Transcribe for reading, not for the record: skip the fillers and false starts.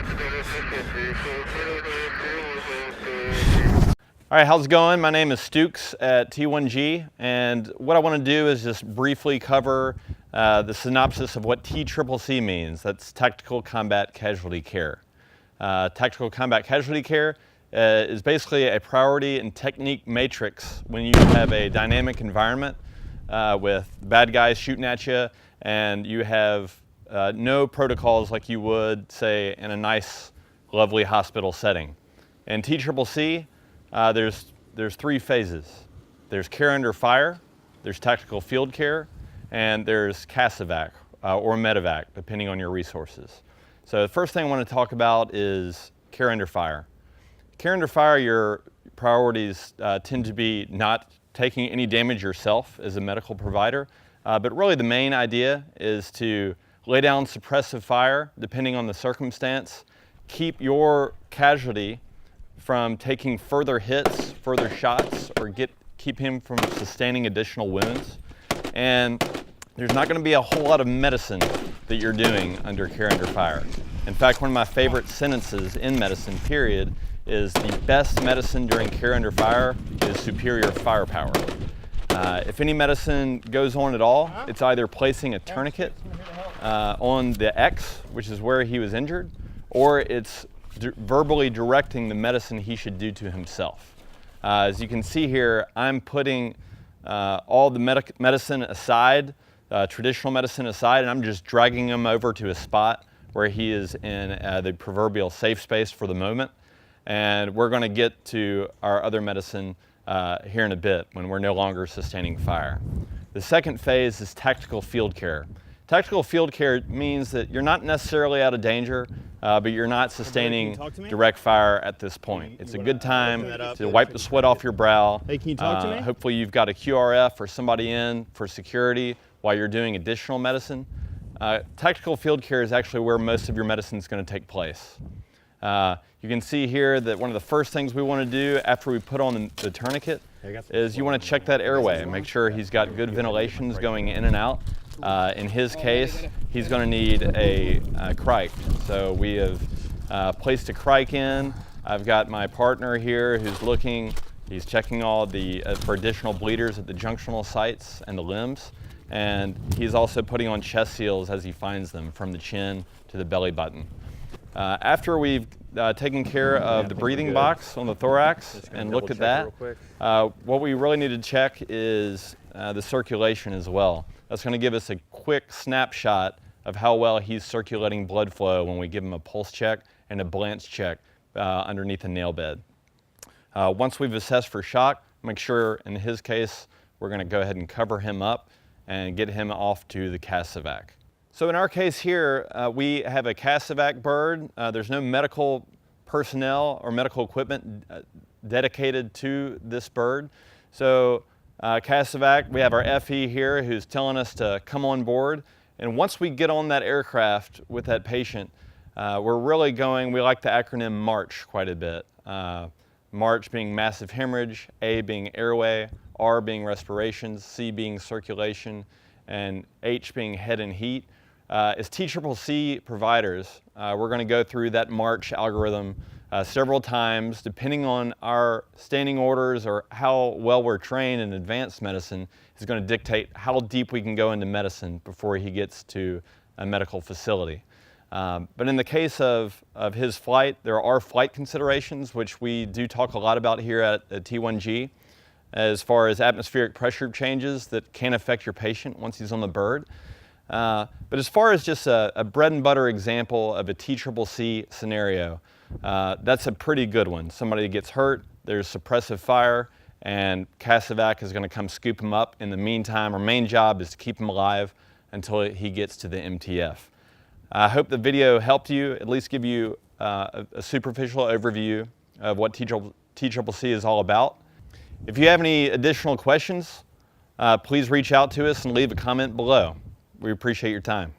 All right, how's it going? My name is Stukes at T1G, and what I want to do is just briefly cover the synopsis of what TCCC means. That's Tactical Combat Casualty Care. Tactical Combat Casualty Care is basically a priority and technique matrix when you have a dynamic environment with bad guys shooting at you, and you have no protocols like you would, say, in a nice, lovely hospital setting. In TCCC, there's three phases. There's care under fire, there's tactical field care, and there's CASEVAC or medevac, depending on your resources. So the first thing I want to talk about is care under fire. Care under fire, your priorities tend to be not taking any damage yourself as a medical provider, but really the main idea is to lay down suppressive fire, depending on the circumstance, keep your casualty from taking further hits, further shots, or keep him from sustaining additional wounds. And there's not going to be a whole lot of medicine that you're doing under care under fire. In fact, one of my favorite sentences in medicine, period, is the best medicine during care under fire is superior firepower. If any medicine goes on at all, it's either placing a tourniquet on the X, which is where he was injured, or it's verbally directing the medicine he should do to himself. As you can see here, I'm putting all the medicine aside, traditional medicine aside, and I'm just dragging him over to a spot where he is in the proverbial safe space for the moment. And we're going to get to our other medicine here in a bit when we're no longer sustaining fire. The second phase is tactical field care. Tactical field care means that you're not necessarily out of danger, but you're not sustaining direct fire at this point. It's a good time to wipe the sweat off your brow. Hey, can you talk to me? Hopefully you've got a QRF or somebody in for security while you're doing additional medicine. Tactical field care is actually where most of your medicine is going to take place. You can see here that one of the first things we want to do after we put on the tourniquet is you want to check that airway and make sure he's got good ventilations going in and out. In his case, he's going to need a crike. So we have placed a crike in. I've got my partner here who's looking, he's checking all the for additional bleeders at the junctional sites and the limbs. And he's also putting on chest seals as he finds them from the chin to the belly button. After we've taken care of the breathing box on the thorax and looked at that, what we really need to check is the circulation as well. That's going to give us a quick snapshot of how well he's circulating blood flow when we give him a pulse check and a Blance check underneath a nail bed. Once we've assessed for shock, make sure in his case we're going to go ahead and cover him up and get him off to the CASEVAC. So in our case here, we have a CASEVAC bird. There's no medical personnel or medical equipment dedicated to this bird. So CASEVAC, we have our FE here who's telling us to come on board. And once we get on that aircraft with that patient, we're really going, we like the acronym MARCH quite a bit. MARCH being massive hemorrhage, A being airway, R being respirations, C being circulation, and H being head and heat. As TCCC providers, we're going to go through that MARCH algorithm several times, depending on our standing orders or how well we're trained in advanced medicine is going to dictate how deep we can go into medicine before he gets to a medical facility. But in the case of his flight, there are flight considerations, which we do talk a lot about here at T1G, as far as atmospheric pressure changes that can affect your patient once he's on the bird. But as far as just a bread and butter example of a TCCC scenario, that's a pretty good one. Somebody gets hurt, there's suppressive fire, and CASEVAC is going to come scoop him up. In the meantime, our main job is to keep him alive until he gets to the MTF. I hope the video helped you, at least give you a superficial overview of what TCCC is all about. If you have any additional questions, please reach out to us and leave a comment below. We appreciate your time.